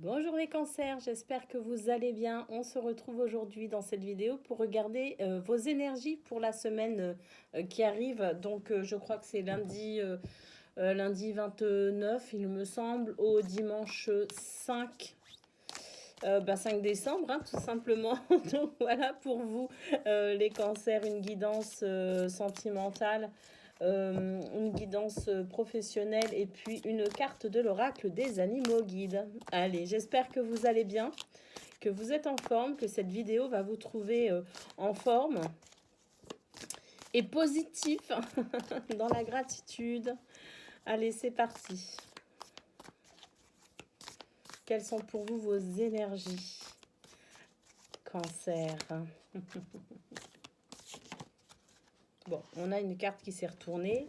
Bonjour les cancers, j'espère que vous allez bien. On se retrouve aujourd'hui dans cette vidéo pour regarder vos énergies pour la semaine qui arrive. Donc je crois que c'est lundi 29, il me semble, au dimanche 5, 5 décembre, hein, tout simplement. Donc voilà pour vous les cancers, une guidance sentimentale, une guidance professionnelle et puis une carte de l'oracle des animaux guides. Allez, j'espère que vous allez bien, que vous êtes en forme, que cette vidéo va vous trouver en forme et positif dans la gratitude. Allez, c'est parti. Quelles sont pour vous vos énergies, cancer? Bon, on a une carte qui s'est retournée.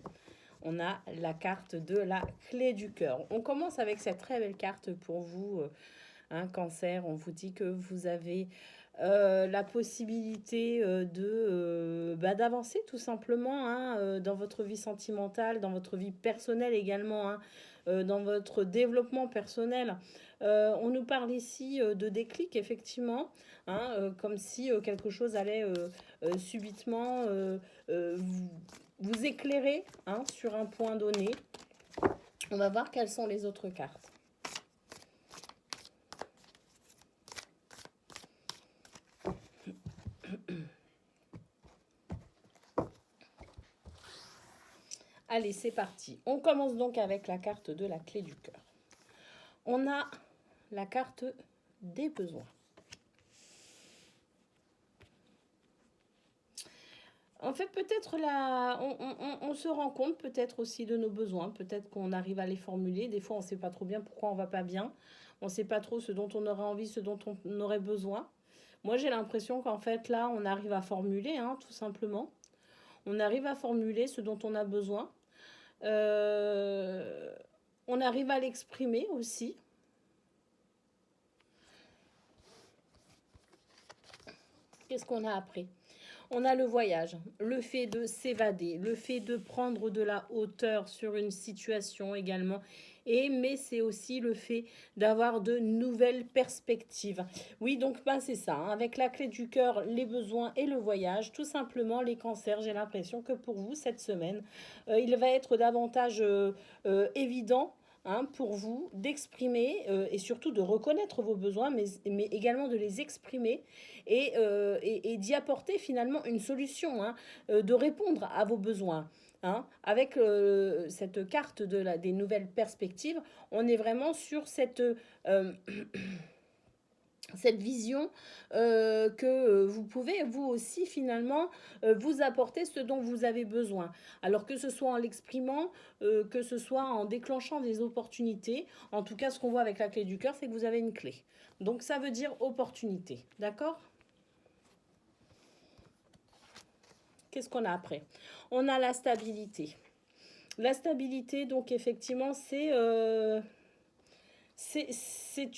On a la carte de la clé du cœur. On commence avec cette très belle carte pour vous, cancer. On vous dit que vous avez la possibilité d'avancer tout simplement, dans votre vie sentimentale, dans votre vie personnelle également, dans votre développement personnel. On nous parle ici de déclic, effectivement, comme si quelque chose allait subitement vous éclairer, sur un point donné. On va voir quelles sont les autres cartes. Allez, c'est parti. On commence donc avec la carte de la clé du cœur. On a la carte des besoins. En fait, peut-être on se rend compte peut-être aussi de nos besoins. Peut-être qu'on arrive à les formuler. Des fois, on ne sait pas trop bien pourquoi on ne va pas bien. On ne sait pas trop ce dont on aurait envie, ce dont on aurait besoin. Moi, j'ai l'impression qu'en fait, là, on arrive à formuler, tout simplement. On arrive à formuler ce dont on a besoin. On arrive à l'exprimer aussi. Qu'est-ce qu'on a après? On a le voyage, le fait de s'évader, le fait de prendre de la hauteur sur une situation également. Mais c'est aussi le fait d'avoir de nouvelles perspectives. Oui, donc c'est ça, avec la clé du cœur, les besoins et le voyage. Tout simplement, les cancers, j'ai l'impression que pour vous, cette semaine, il va être davantage évident, pour vous d'exprimer et surtout de reconnaître vos besoins, mais également de les exprimer et d'y apporter finalement une solution, de répondre à vos besoins. Avec cette carte des nouvelles perspectives, on est vraiment sur cette vision que vous pouvez vous aussi finalement vous apporter ce dont vous avez besoin. Alors que ce soit en l'exprimant, que ce soit en déclenchant des opportunités. En tout cas, ce qu'on voit avec la clé du cœur, c'est que vous avez une clé. Donc ça veut dire opportunité. D'accord ? Qu'est-ce qu'on a après? On a la stabilité. La stabilité, donc effectivement, c'est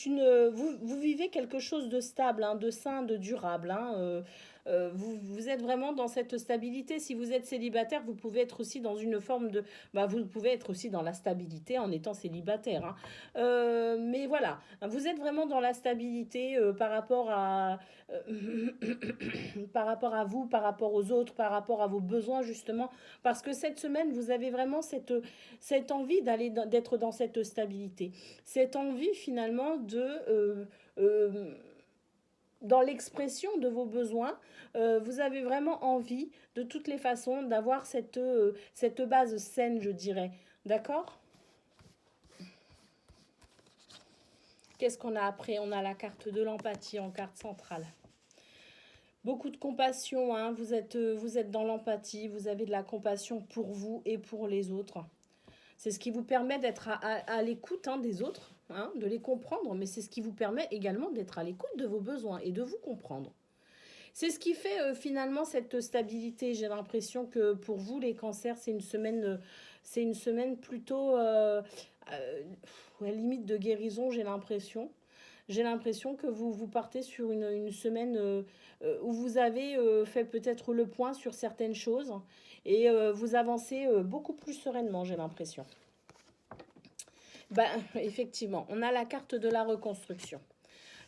une. Vous vivez quelque chose de stable, de sain, de durable. Vous êtes vraiment dans cette stabilité. Si vous êtes célibataire, vous pouvez être aussi dans une forme de. Vous pouvez être aussi dans la stabilité en étant célibataire. Mais voilà, vous êtes vraiment dans la stabilité par rapport à. Par rapport à vous, par rapport aux autres, par rapport à vos besoins, justement. Parce que cette semaine, vous avez vraiment cette envie d'être dans cette stabilité. Cette envie, finalement, dans l'expression de vos besoins, vous avez vraiment envie, de toutes les façons, d'avoir cette base saine, je dirais. D'accord? Qu'est-ce qu'on a après? On a la carte de l'empathie en carte centrale. Beaucoup de compassion, vous êtes dans l'empathie, vous avez de la compassion pour vous et pour les autres. C'est ce qui vous permet d'être à l'écoute des autres, de les comprendre, mais c'est ce qui vous permet également d'être à l'écoute de vos besoins et de vous comprendre. C'est ce qui fait finalement cette stabilité. J'ai l'impression que pour vous, les cancers, c'est une semaine plutôt à la limite de guérison, j'ai l'impression. J'ai l'impression que vous partez sur une semaine où vous avez fait peut-être le point sur certaines choses et vous avancez beaucoup plus sereinement, j'ai l'impression. Ben, effectivement, on a la carte de la reconstruction.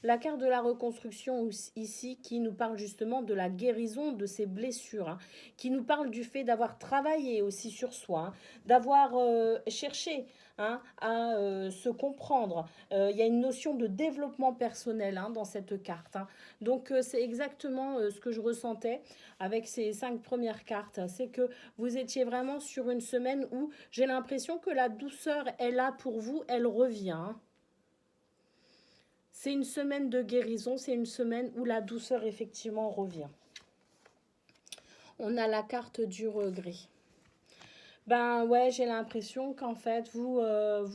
La carte de la reconstruction ici qui nous parle justement de la guérison de ces blessures, hein, qui nous parle du fait d'avoir travaillé aussi sur soi, hein, d'avoir cherché, hein, à se comprendre. Il y a une notion de développement personnel, hein, dans cette carte, hein. Donc c'est exactement ce que je ressentais avec ces 5 premières cartes. C'est que vous étiez vraiment sur une semaine où j'ai l'impression que la douceur est là pour vous, elle revient, hein. C'est une semaine de guérison, c'est une semaine où la douceur effectivement revient. On a la carte du regret. Ben ouais, j'ai l'impression qu'en fait, vous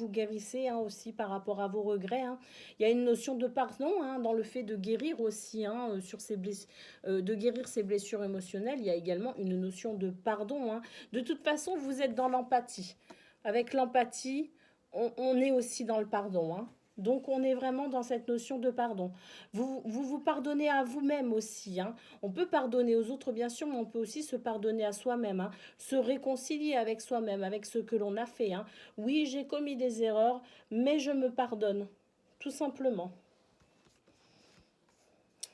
guérissez, hein, aussi par rapport à vos regrets, hein. Il y a une notion de pardon, hein, dans le fait de guérir aussi, hein, sur ces de guérir ses blessures émotionnelles. Il y a également une notion de pardon, hein. De toute façon, vous êtes dans l'empathie. Avec l'empathie, on est aussi dans le pardon, hein. Donc on est vraiment dans cette notion de pardon. Vous pardonnez à vous-même aussi, hein. On peut pardonner aux autres, bien sûr, mais on peut aussi se pardonner à soi-même, hein, se réconcilier avec soi-même, avec ce que l'on a fait, hein. Oui, j'ai commis des erreurs, mais je me pardonne, tout simplement.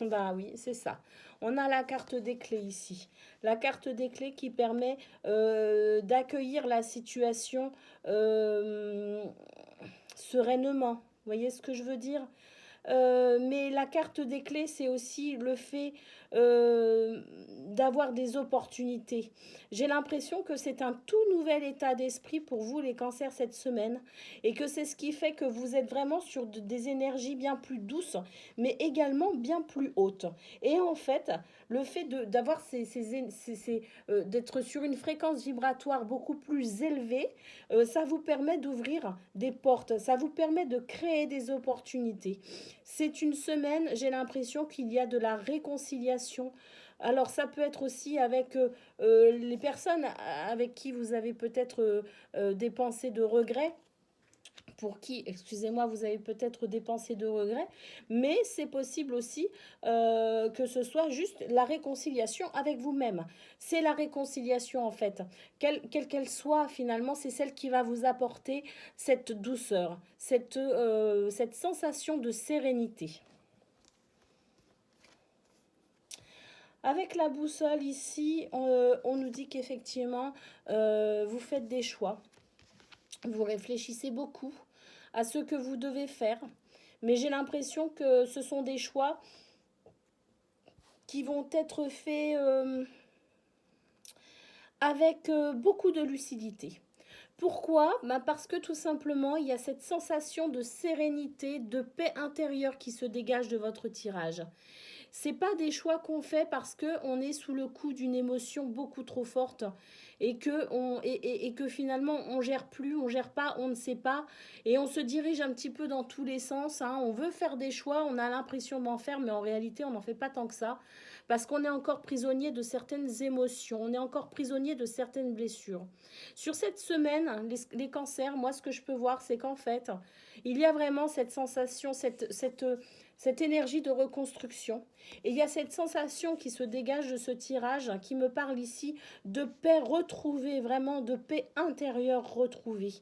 Bah oui, c'est ça. On a la carte des clés ici. La carte des clés qui permet d'accueillir la situation euh, sereinement. Vous voyez ce que je veux dire? Mais la carte des clés, c'est aussi le fait euh, d'avoir des opportunités. J'ai l'impression que c'est un tout nouvel état d'esprit pour vous, les cancers, cette semaine. Et que c'est ce qui fait que vous êtes vraiment sur des énergies bien plus douces, mais également bien plus hautes. Et en fait, le fait d'avoir d'être sur une fréquence vibratoire beaucoup plus élevée, ça vous permet d'ouvrir des portes, ça vous permet de créer des opportunités. C'est une semaine, j'ai l'impression qu'il y a de la réconciliation. Alors ça peut être aussi avec les personnes avec qui vous avez peut-être des pensées de regret, pour qui, excusez-moi, vous avez peut-être des pensées de regret, mais c'est possible aussi que ce soit juste la réconciliation avec vous-même. C'est la réconciliation en fait, quelle soit finalement, c'est celle qui va vous apporter cette douceur, cette sensation de sérénité. Avec la boussole ici, on nous dit qu'effectivement, vous faites des choix, vous réfléchissez beaucoup à ce que vous devez faire, mais j'ai l'impression que ce sont des choix qui vont être faits avec beaucoup de lucidité. Pourquoi? Ben parce que tout simplement, il y a cette sensation de sérénité, de paix intérieure qui se dégage de votre tirage. C'est pas des choix qu'on fait parce que on est sous le coup d'une émotion beaucoup trop forte et que finalement on gère plus, on gère pas, on ne sait pas et on se dirige un petit peu dans tous les sens, hein. On veut faire des choix, on a l'impression d'en faire, mais en réalité on n'en fait pas tant que ça parce qu'on est encore prisonnier de certaines émotions, on est encore prisonnier de certaines blessures. Sur cette semaine, les cancers, moi ce que je peux voir, c'est qu'en fait, il y a vraiment cette sensation, cette énergie de reconstruction. Et il y a cette sensation qui se dégage de ce tirage qui me parle ici de paix retrouvée, vraiment de paix intérieure retrouvée.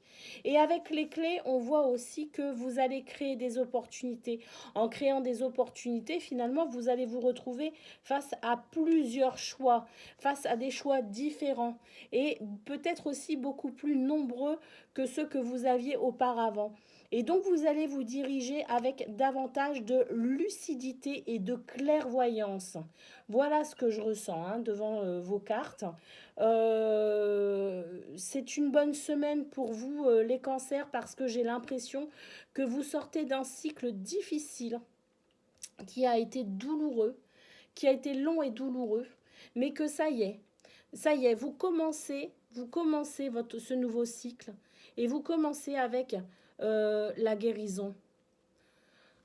Et avec les clés, on voit aussi que vous allez créer des opportunités. En créant des opportunités, finalement, vous allez vous retrouver face à plusieurs choix, face à des choix différents et peut-être aussi beaucoup plus nombreux que ceux que vous aviez auparavant. Et donc vous allez vous diriger avec davantage de lucidité et de clairvoyance. Voilà ce que je ressens, hein, devant vos cartes. C'est une bonne semaine pour vous, les cancers, parce que j'ai l'impression que vous sortez d'un cycle difficile qui a été douloureux, qui a été long et douloureux, mais que ça y est, vous commencez ce nouveau cycle et vous commencez avec la guérison.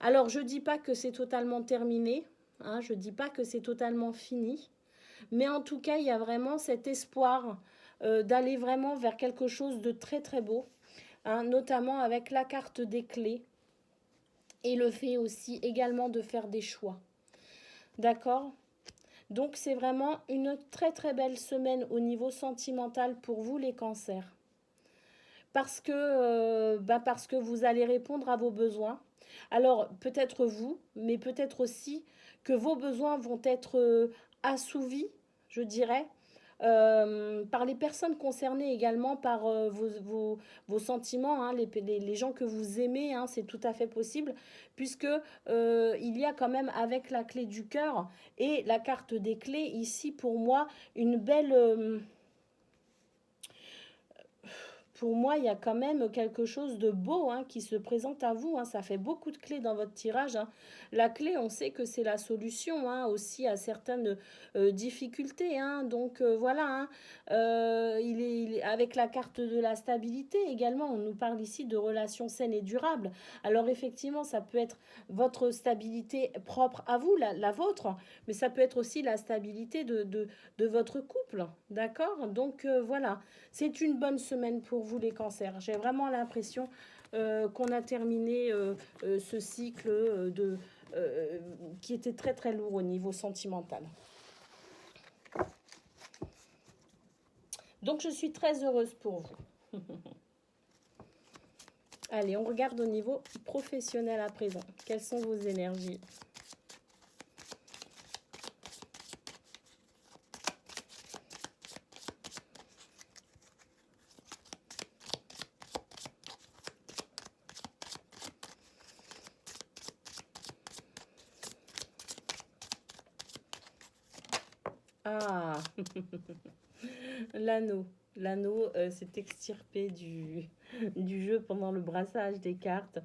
Alors je ne dis pas que c'est totalement terminé, hein, je ne dis pas que c'est totalement fini, mais en tout cas il y a vraiment cet espoir d'aller vraiment vers quelque chose de très très beau, hein, notamment avec la carte des clés et le fait aussi également de faire des choix. D'accord? Donc c'est vraiment une très très belle semaine au niveau sentimental pour vous les cancers. parce que vous allez répondre à vos besoins. Alors, peut-être vous, mais peut-être aussi que vos besoins vont être assouvis, je dirais, par les personnes concernées également, par vos sentiments, hein, les gens que vous aimez, hein, c'est tout à fait possible, puisque il y a quand même avec la clé du cœur et la carte des clés, ici pour moi, une belle... pour moi, il y a quand même quelque chose de beau, hein, qui se présente à vous, hein. Ça fait beaucoup de clés dans votre tirage, hein. La clé, on sait que c'est la solution, hein, aussi à certaines difficultés, hein. Donc voilà, hein. Avec la carte de la stabilité également. On nous parle ici de relations saines et durables. Alors effectivement, ça peut être votre stabilité propre à vous, la vôtre, mais ça peut être aussi la stabilité de votre couple. D'accord? Donc voilà. C'est une bonne semaine pour vous les cancers. J'ai vraiment l'impression qu'on a terminé ce cycle euh, qui était très très lourd au niveau sentimental. Donc je suis très heureuse pour vous. Allez, on regarde au niveau professionnel à présent. Quelles sont vos énergies? Ah, l'anneau. L'anneau s'est extirpé du jeu pendant le brassage des cartes.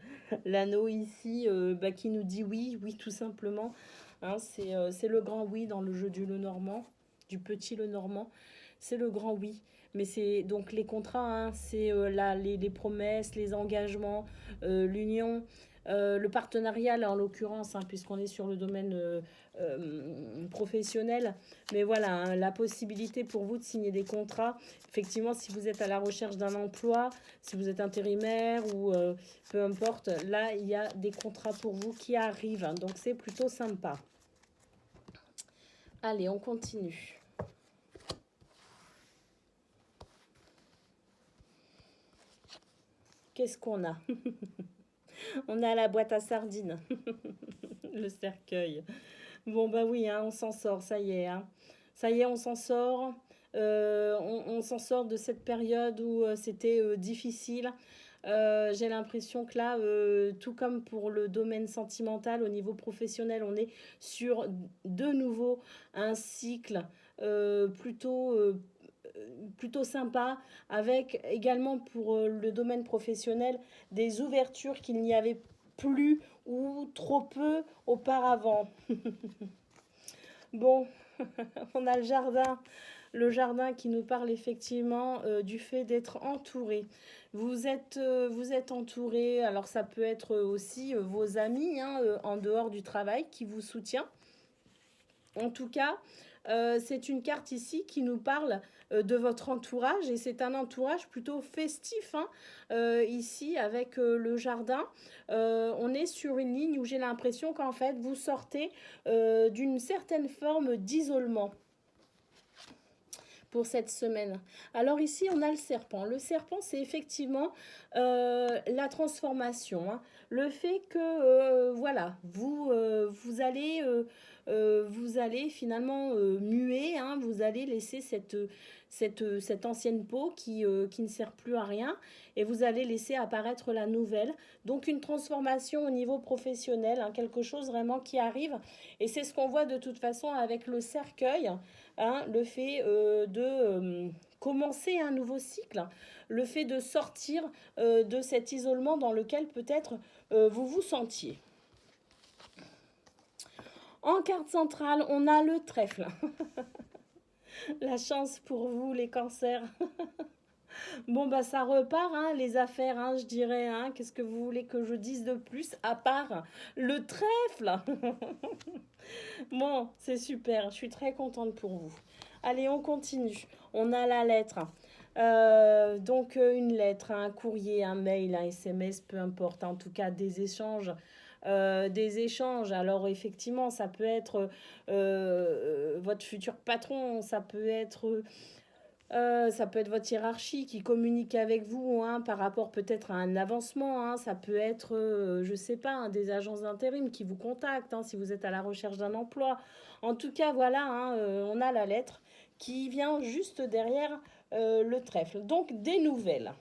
L'anneau ici qui nous dit oui, oui tout simplement. Hein, c'est le grand oui dans le jeu du Lenormand, du petit Lenormand. C'est le grand oui. Mais c'est donc les contrats, hein, c'est les promesses, les engagements, l'union, le partenariat là en l'occurrence, hein, puisqu'on est sur le domaine professionnel. Mais voilà, hein, la possibilité pour vous de signer des contrats. Effectivement, si vous êtes à la recherche d'un emploi, si vous êtes intérimaire ou peu importe, là, il y a des contrats pour vous qui arrivent. Hein, donc, c'est plutôt sympa. Allez, on continue. Qu'est-ce qu'on a? On a la boîte à sardines, le cercueil. Bon, bah oui, hein, on s'en sort, ça y est. Hein. Ça y est, on s'en sort. On s'en sort de cette période où c'était difficile. J'ai l'impression que là, tout comme pour le domaine sentimental, au niveau professionnel, on est sur de nouveau un cycle plutôt, plutôt sympa, avec également pour le domaine professionnel des ouvertures qu'il n'y avait plus ou trop peu auparavant. Bon, on a le jardin qui nous parle effectivement du fait d'être entouré. Vous êtes entouré, alors ça peut être aussi vos amis, hein, en dehors du travail qui vous soutient. En tout cas, c'est une carte ici qui nous parle de votre entourage et c'est un entourage plutôt festif, hein, ici avec le jardin. On est sur une ligne où j'ai l'impression qu'en fait vous sortez d'une certaine forme d'isolement pour cette semaine. Alors ici, on a le serpent. Le serpent, c'est effectivement la transformation. Hein. Le fait que, voilà, vous allez finalement muer, hein, vous allez laisser cette ancienne peau qui ne sert plus à rien et vous allez laisser apparaître la nouvelle. Donc une transformation au niveau professionnel, hein, quelque chose vraiment qui arrive. Et c'est ce qu'on voit de toute façon avec le cercueil. Hein, le fait de commencer un nouveau cycle, le fait de sortir de cet isolement dans lequel peut-être vous vous sentiez. En carte centrale, on a le trèfle. La chance pour vous, les cancers. Bon, bah ça repart, hein, les affaires, hein, je dirais. Hein. Qu'est-ce que vous voulez que je dise de plus à part le trèfle? Bon, c'est super, je suis très contente pour vous. Allez, on continue. On a la lettre. Donc une lettre, un courrier, un mail, un SMS, peu importe. En tout cas, des échanges. Des échanges. Alors effectivement, ça peut être votre futur patron, ça peut être Ça peut être votre hiérarchie qui communique avec vous hein, par rapport peut-être à un avancement. Hein. Ça peut être, je ne sais pas, hein, des agences d'intérim qui vous contactent hein, si vous êtes à la recherche d'un emploi. En tout cas, voilà, hein, on a la lettre qui vient juste derrière le trèfle. Donc, des nouvelles.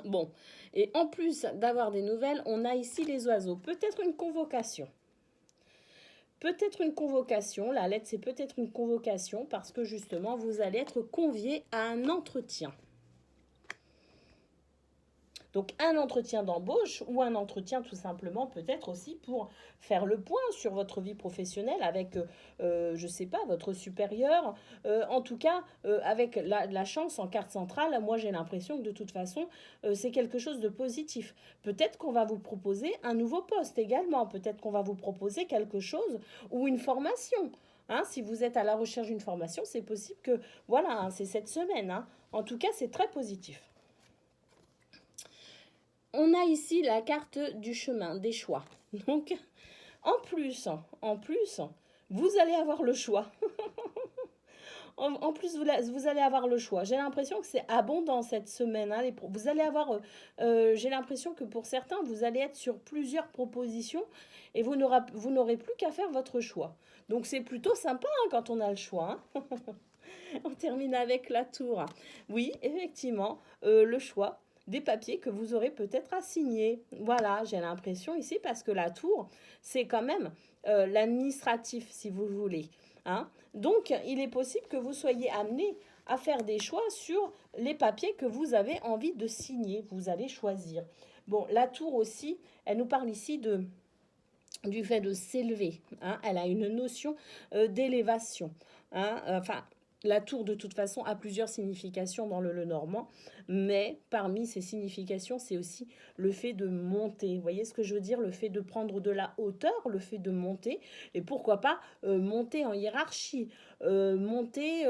Bon, et en plus d'avoir des nouvelles, on a ici les oiseaux. Peut-être une convocation. Peut-être une convocation, la lettre c'est peut-être une convocation parce que justement vous allez être convié à un entretien. Donc un entretien d'embauche ou un entretien tout simplement peut-être aussi pour faire le point sur votre vie professionnelle avec, je ne sais pas, votre supérieur. En tout cas, avec la chance en carte centrale, moi j'ai l'impression que de toute façon, c'est quelque chose de positif. Peut-être qu'on va vous proposer un nouveau poste également. Peut-être qu'on va vous proposer quelque chose ou une formation. Hein, si vous êtes à la recherche d'une formation, c'est possible que, voilà, hein, c'est cette semaine. Hein. En tout cas, c'est très positif. On a ici la carte du chemin, des choix. Donc, en plus, vous allez avoir le choix. En plus, vous allez avoir le choix. J'ai l'impression que c'est abondant cette semaine. Hein, vous allez avoir, j'ai l'impression que pour certains, vous allez être sur plusieurs propositions et vous n'aurez plus qu'à faire votre choix. Donc c'est plutôt sympa hein, quand on a le choix. Hein. On termine avec la tour. Oui, effectivement, le choix des papiers que vous aurez peut-être à signer. Voilà, j'ai l'impression ici parce que la tour, c'est quand même l'administratif, si vous voulez. Hein. Donc, il est possible que vous soyez amené à faire des choix sur les papiers que vous avez envie de signer. Vous allez choisir. Bon, la tour aussi, elle nous parle ici du fait de s'élever. Hein. Elle a une notion d'élévation. Hein. Enfin, la tour, de toute façon, a plusieurs significations dans le normand, mais parmi ces significations, c'est aussi le fait de monter. Vous voyez ce que je veux dire? Le fait de prendre de la hauteur, le fait de monter, et pourquoi pas monter en hiérarchie, monter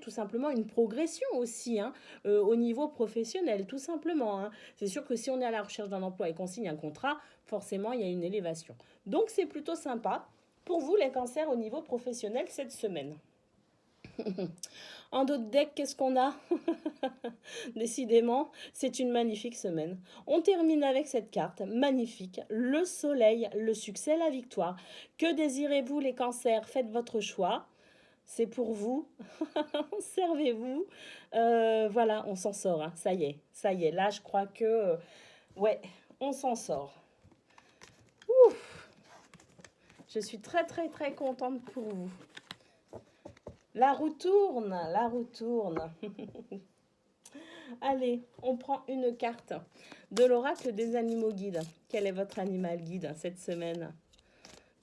tout simplement une progression aussi hein, au niveau professionnel, tout simplement. Hein. C'est sûr que si on est à la recherche d'un emploi et qu'on signe un contrat, forcément, il y a une élévation. Donc, c'est plutôt sympa pour vous, les cancers, au niveau professionnel cette semaine. En d'autres decks, qu'est-ce qu'on a? Décidément, c'est une magnifique semaine. On termine avec cette carte magnifique. Le soleil, le succès, la victoire. Que désirez-vous les cancers? Faites votre choix. C'est pour vous. Servez-vous. Voilà, on s'en sort. Hein. Ça y est, ça y est. Là, je crois que... ouais, on s'en sort. Ouf. Je suis très, très, très contente pour vous. La roue tourne, la roue tourne. Allez, on prend une carte de l'oracle des animaux guides. Quel est votre animal guide cette semaine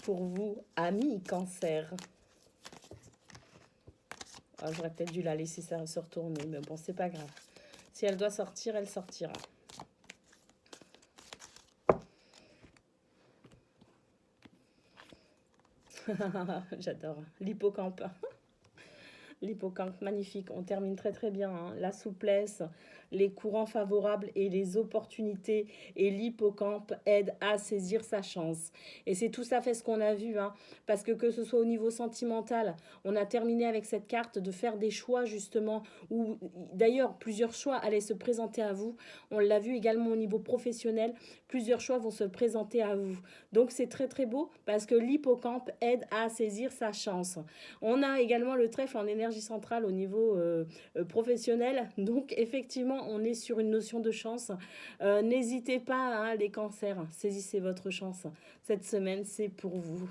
pour vous, amis cancer? Oh, j'aurais peut-être dû la laisser se retourner, mais bon, c'est pas grave. Si elle doit sortir, elle sortira. J'adore l'hippocampe. L'hippocampe, magnifique. On termine très très bien. Hein. La souplesse, les courants favorables et les opportunités. Et l'hippocampe aide à saisir sa chance. Et c'est tout à fait ce qu'on a vu. Hein. Parce que ce soit au niveau sentimental, on a terminé avec cette carte de faire des choix justement. Ou d'ailleurs, plusieurs choix allaient se présenter à vous. On l'a vu également au niveau professionnel. Plusieurs choix vont se présenter à vous. Donc c'est très très beau parce que l'hippocampe aide à saisir sa chance. On a également le trèfle en énergie centrale au niveau professionnel. Donc effectivement, on est sur une notion de chance. N'hésitez pas, hein, les cancers, saisissez votre chance. Cette semaine, c'est pour vous.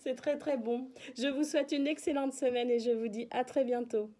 C'est très très bon. Je vous souhaite une excellente semaine et je vous dis à très bientôt.